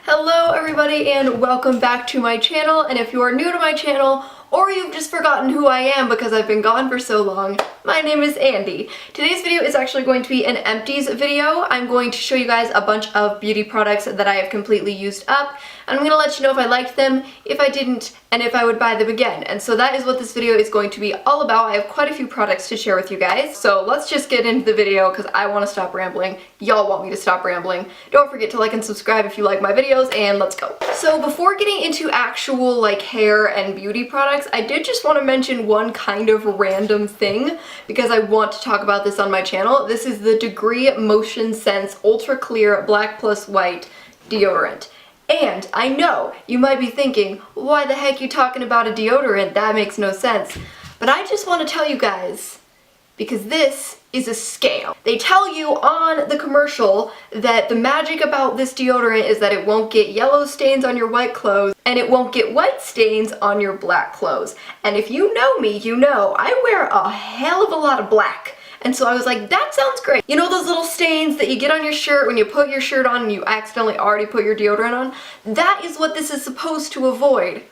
Hello everybody and welcome back to my channel, and if you are new to my channel or you've just forgotten who I am because I've been gone for so long, my name is Andy. Today's video is actually going to be an empties video. I'm going to show you guys a bunch of beauty products that I have completely used up, and I'm going to let you know if I liked them, if I didn't, and if I would buy them again. And so that is what this video is going to be all about. I have quite a few products to share with you guys, so let's just get into the video because I want to stop rambling. Y'all want me to stop rambling. Don't forget to like and subscribe if you like my videos, and let's go. So before getting into actual like hair and beauty products, I did just want to mention one kind of random thing because I want to talk about this on my channel. This is the Degree Motion Sense Ultra Clear Black Plus White Deodorant. And I know you might be thinking, why the heck are you talking about a deodorant? That makes no sense. But I just want to tell you guys, because this is a scam. They tell you on the commercial that the magic about this deodorant is that it won't get yellow stains on your white clothes and it won't get white stains on your black clothes. And if you know me, you know I wear a hell of a lot of black. And so I was like, that sounds great. You know those little stains that you get on your shirt when you put your shirt on and you accidentally already put your deodorant on? That is what this is supposed to avoid.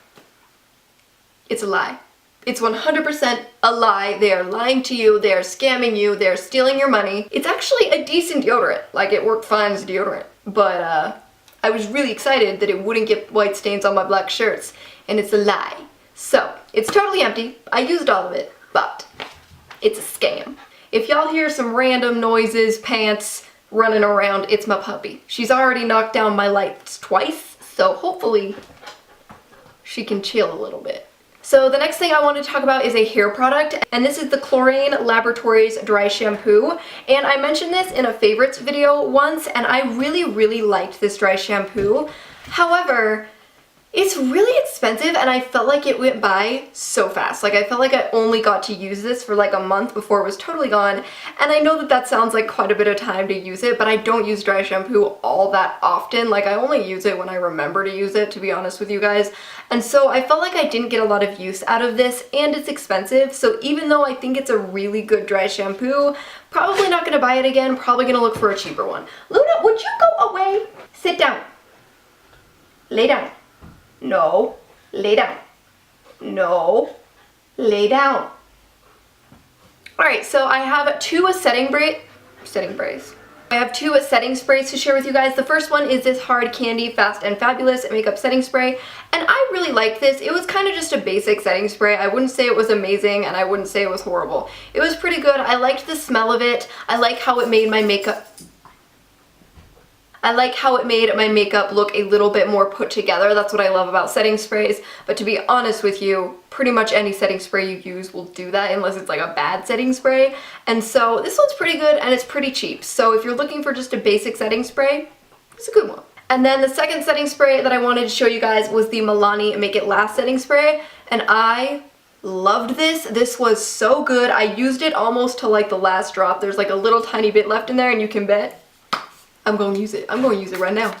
It's a lie. It's 100% a lie. They are lying to you, they are scamming you, they are stealing your money. It's actually a decent deodorant. Like, it worked fine as a deodorant. But I was really excited that it wouldn't get white stains on my black shirts, and it's a lie. So, it's totally empty. I used all of it, but it's a scam. If y'all hear some random noises, pants running around, it's my puppy. She's already knocked down my lights twice, so hopefully she can chill a little bit. So the next thing I want to talk about is a hair product, and this is the Chlorine Laboratories Dry Shampoo. And I mentioned this in a favorites video once, and I really liked this dry shampoo. However, it's really expensive, and I felt like it went by so fast. Like, I felt like I only got to use this for like a month before it was totally gone. And I know that that sounds like quite a bit of time to use it, but I don't use dry shampoo all that often. Like, I only use it when I remember to use it, to be honest with you guys. And so I felt like I didn't get a lot of use out of this, and it's expensive. So even though I think it's a really good dry shampoo, probably not gonna buy it again, probably gonna look for a cheaper one. Luna, would you go away? Sit down. Lay down. No, lay down. No, lay down. Alright, so I have two setting sprays. I have two setting sprays to share with you guys. The first one is this Hard Candy Fast and Fabulous Makeup Setting Spray, and I really like this. It was kind of just a basic setting spray. I wouldn't say it was amazing, and I wouldn't say it was horrible. It was pretty good. I liked the smell of it. I like how it made my makeup look a little bit more put together. That's what I love about setting sprays. But to be honest with you, pretty much any setting spray you use will do that unless it's like a bad setting spray. And so this one's pretty good and it's pretty cheap. So if you're looking for just a basic setting spray, it's a good one. And then the second setting spray that I wanted to show you guys was the Milani Make It Last setting spray. And I loved this. This was so good. I used it almost to like the last drop. There's like a little tiny bit left in there, and you can bet I'm going to use it. I'm going to use it right now.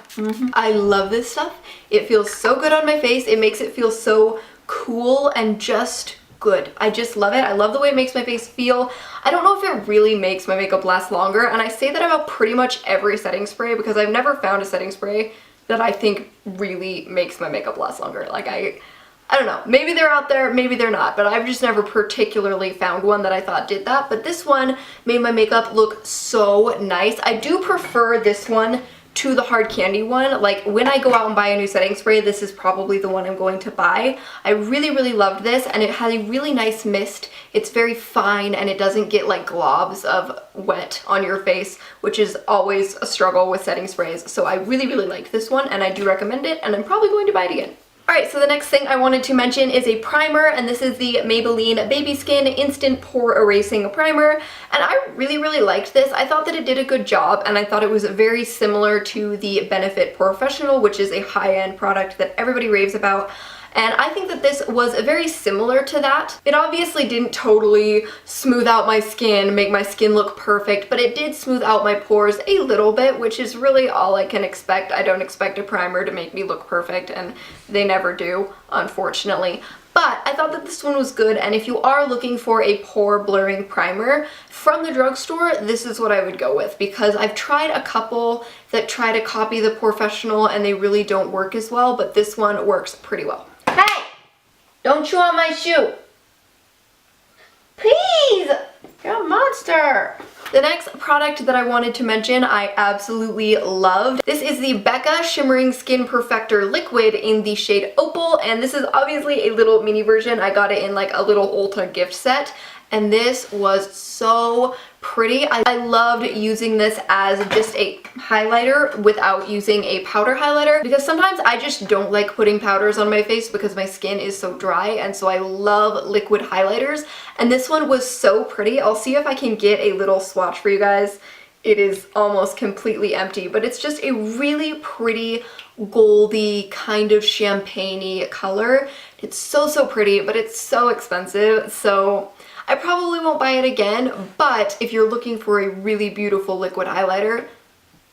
I love this stuff. It feels so good on my face. It makes it feel so cool and just good. I just love it. I love the way it makes my face feel. I don't know if it really makes my makeup last longer, and I say that about pretty much every setting spray because I've never found a setting spray that I think really makes my makeup last longer. Like, I don't know, maybe they're out there, maybe they're not, but I've just never particularly found one that I thought did that. But this one made my makeup look so nice. I do prefer this one to the Hard Candy one. Like, when I go out and buy a new setting spray, this is probably the one I'm going to buy. I really loved this, and it has a really nice mist. It's very fine, and it doesn't get like globs of wet on your face, which is always a struggle with setting sprays. So I really liked this one, and I do recommend it, and I'm probably going to buy it again. Alright, so the next thing I wanted to mention is a primer, and this is the Maybelline Baby Skin Instant Pore Erasing Primer, and I really liked this. I thought that it did a good job, and I thought it was very similar to the Benefit Professional, which is a high-end product that everybody raves about. And I think that this was very similar to that. It obviously didn't totally smooth out my skin, make my skin look perfect, but it did smooth out my pores a little bit, which is really all I can expect. I don't expect a primer to make me look perfect, and they never do, unfortunately. But I thought that this one was good, and if you are looking for a pore blurring primer from the drugstore, this is what I would go with, because I've tried a couple that try to copy the Professional and they really don't work as well, but this one works pretty well. Hey! Don't chew on my shoe! Please! You're a monster! The next product that I wanted to mention I absolutely loved. This is the Becca Shimmering Skin Perfector Liquid in the shade Opal, and this is obviously a little mini version. I got it in like a little Ulta gift set, and this was so pretty. I loved using this as just a highlighter without using a powder highlighter, because sometimes I just don't like putting powders on my face because my skin is so dry, and so I love liquid highlighters, and this one was so pretty. I'll see if I can get a little swatch for you guys. It is almost completely empty, but it's just a really pretty goldy kind of champagne-y color. It's so pretty, but it's so expensive, so I probably won't buy it again, but if you're looking for a really beautiful liquid highlighter,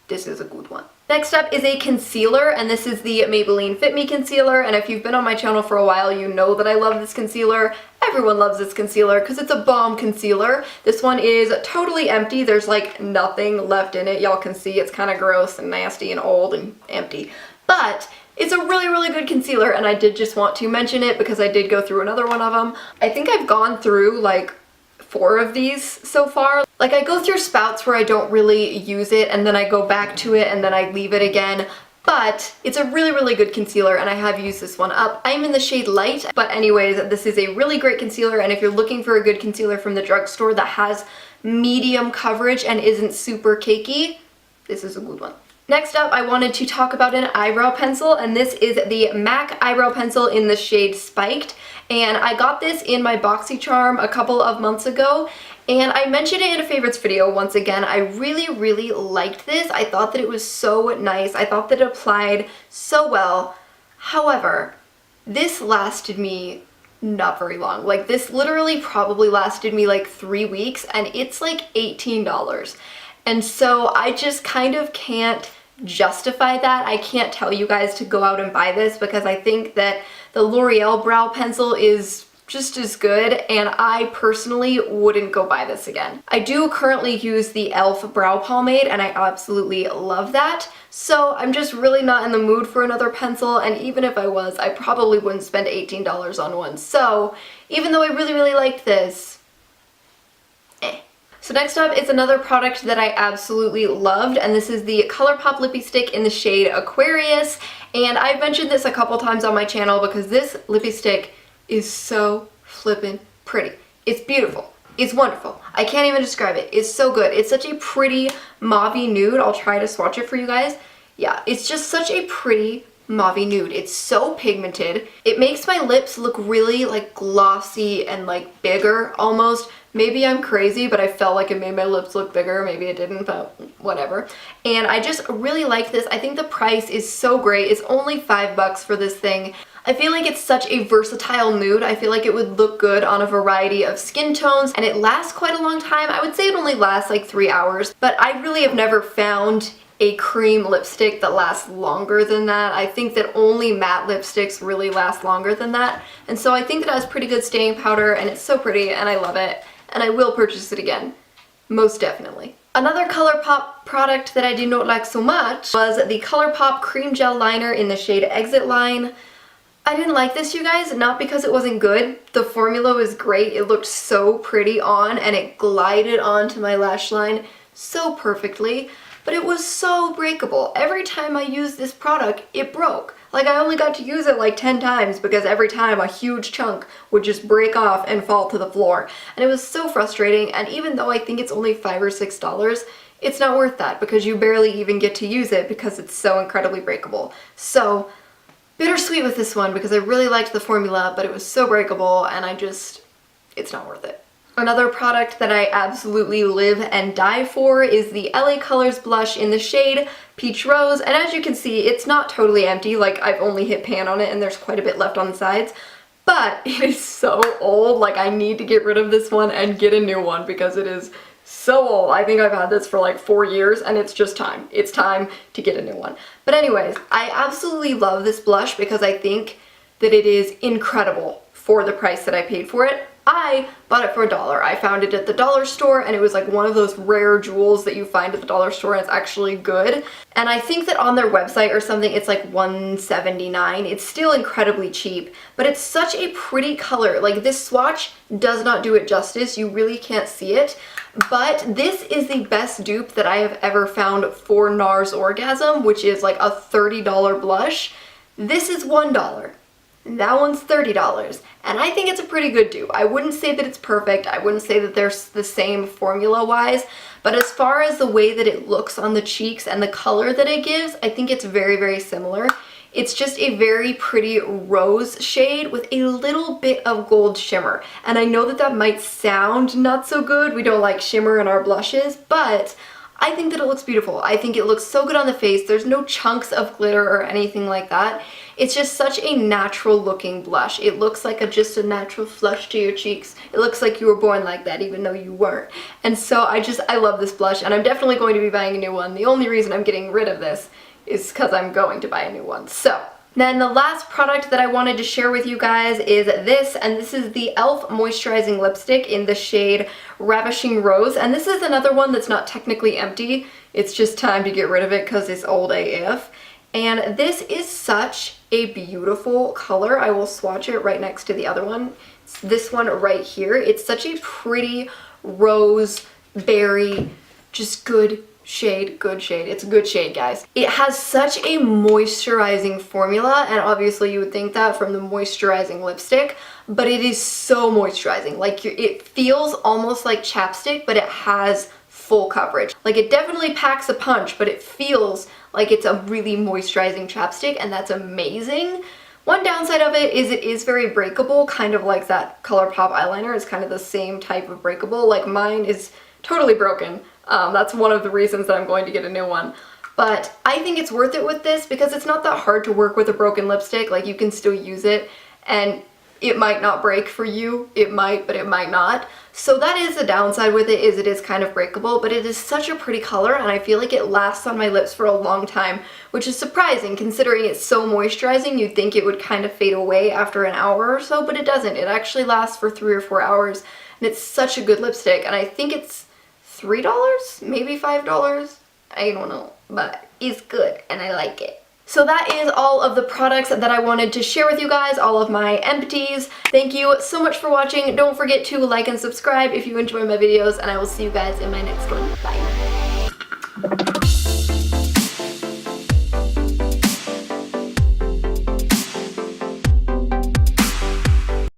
this is a good one. Next up is a concealer, and this is the Maybelline Fit Me Concealer, and if you've been on my channel for a while, you know that I love this concealer. Everyone loves this concealer because it's a bomb concealer. This one is totally empty. There's like nothing left in it. Y'all can see it's kind of gross and nasty and old and empty, but it's a really good concealer, and I did just want to mention it because I did go through another one of them. I think I've gone through like 4 of these so far. Like I go through spouts where I don't really use it, and then I go back to it, and then I leave it again. But it's a really good concealer, and I have used this one up. I'm in the shade Light, but anyways, this is a really great concealer, and if you're looking for a good concealer from the drugstore that has medium coverage and isn't super cakey, this is a good one. Next up, I wanted to talk about an eyebrow pencil, and this is the MAC eyebrow pencil in the shade Spiked, and I got this in my BoxyCharm a couple of months ago, and I mentioned it in a favorites video once again. I really liked this. I thought that it was so nice. I thought that it applied so well. However, this lasted me not very long. Like this literally probably lasted me like 3 weeks, and it's like $18. And so I just kind of can't justify that. I can't tell you guys to go out and buy this because I think that the L'Oreal brow pencil is just as good, and I personally wouldn't go buy this again. I do currently use the e.l.f. brow pomade, and I absolutely love that. So I'm just really not in the mood for another pencil, and even if I was, I probably wouldn't spend $18 on one. So even though I really liked this, So next up is another product that I absolutely loved, and this is the ColourPop Lippy Stick in the shade Aquarius. And I've mentioned this a couple times on my channel because this lippy stick is so flippin' pretty. It's beautiful. It's wonderful. I can't even describe it. It's so good. It's such a pretty mauve-y nude. I'll try to swatch it for you guys. Yeah, it's just such a pretty mauve-y nude. It's so pigmented. It makes my lips look really like glossy and like bigger almost. Maybe I'm crazy, but I felt like it made my lips look bigger. Maybe it didn't, but whatever. And I just really like this. I think the price is so great. It's only $5 for this thing. I feel like it's such a versatile nude. I feel like it would look good on a variety of skin tones, and it lasts quite a long time. I would say it only lasts like 3 hours, but I really have never found a cream lipstick that lasts longer than that. I think that only matte lipsticks really last longer than that. And so I think that it has pretty good staying powder, and it's so pretty, and I love it. And I will purchase it again. Most definitely. Another ColourPop product that I did not like so much was the ColourPop Cream Gel Liner in the shade Exit Line. I didn't like this, you guys, not because it wasn't good. The formula was great. It looked so pretty on, and it glided onto my lash line so perfectly, but it was so breakable. Every time I used this product, it broke. Like, I only got to use it like 10 times because every time a huge chunk would just break off and fall to the floor. And it was so frustrating, and even though I think it's only $5 or $6, it's not worth that because you barely even get to use it because it's so incredibly breakable. So, bittersweet with this one because I really liked the formula, but it was so breakable, and it's not worth it. Another product that I absolutely live and die for is the LA Colors blush in the shade Peach Rose, and as you can see, it's not totally empty. Like, I've only hit pan on it and there's quite a bit left on the sides, but it is so old. Like, I need to get rid of this one and get a new one because it is so old. I think I've had this for like 4 years, and it's just time. It's time to get a new one. But anyways, I absolutely love this blush because I think that it is incredible for the price that I paid for it. I bought it for $1. I found it at the dollar store, and it was like one of those rare jewels that you find at the dollar store, and it's actually good. And I think that on their website or something it's like $1.79. It's still incredibly cheap, but it's such a pretty color. Like, this swatch does not do it justice. You really can't see it. But this is the best dupe that I have ever found for NARS Orgasm, which is like a $30 blush. This is $1. That one's $30, and I think it's a pretty good dupe. I wouldn't say that it's perfect. I wouldn't say that they're the same formula-wise, but as far as the way that it looks on the cheeks and the color that it gives, I think it's very, very similar. It's just a very pretty rose shade with a little bit of gold shimmer. And I know that that might sound not so good. We don't like shimmer in our blushes, but I think that it looks beautiful. I think it looks so good on the face. There's no chunks of glitter or anything like that. It's just such a natural looking blush. It looks like just a natural flush to your cheeks. It looks like you were born like that even though you weren't. And so I love this blush, and I'm definitely going to be buying a new one. The only reason I'm getting rid of this is because I'm going to buy a new one. So then the last product that I wanted to share with you guys is this, and this is the e.l.f. Moisturizing Lipstick in the shade Ravishing Rose. And this is another one that's not technically empty. It's just time to get rid of it because it's old AF. And this is such a beautiful color. I will swatch it right next to the other one. It's this one right here. It's such a pretty rose, berry, just good shade, good shade. It's a good shade, guys. It has such a moisturizing formula, and obviously you would think that from the moisturizing lipstick, but it is so moisturizing. Like, it feels almost like chapstick, but it has full coverage. Like, it definitely packs a punch, but it feels like it's a really moisturizing chapstick, and that's amazing. One downside of it is very breakable, kind of like that ColourPop eyeliner. It's kind of the same type of breakable. Like, mine is totally broken. That's one of the reasons that I'm going to get a new one. But I think it's worth it with this because it's not that hard to work with a broken lipstick. Like, you can still use it, and it might not break for you. It might, but it might not. So that is the downside with it, is it is kind of breakable, but it is such a pretty color, and I feel like it lasts on my lips for a long time, which is surprising considering it's so moisturizing. You'd think it would kind of fade away after an hour or so, but it doesn't. It actually lasts for 3 or 4 hours, and it's such a good lipstick, and I think it's $3, maybe $5. I don't know, but it's good, and I like it. So that is all of the products that I wanted to share with you guys, all of my empties. Thank you so much for watching. Don't forget to like and subscribe if you enjoy my videos, and I will see you guys in my next one. Bye.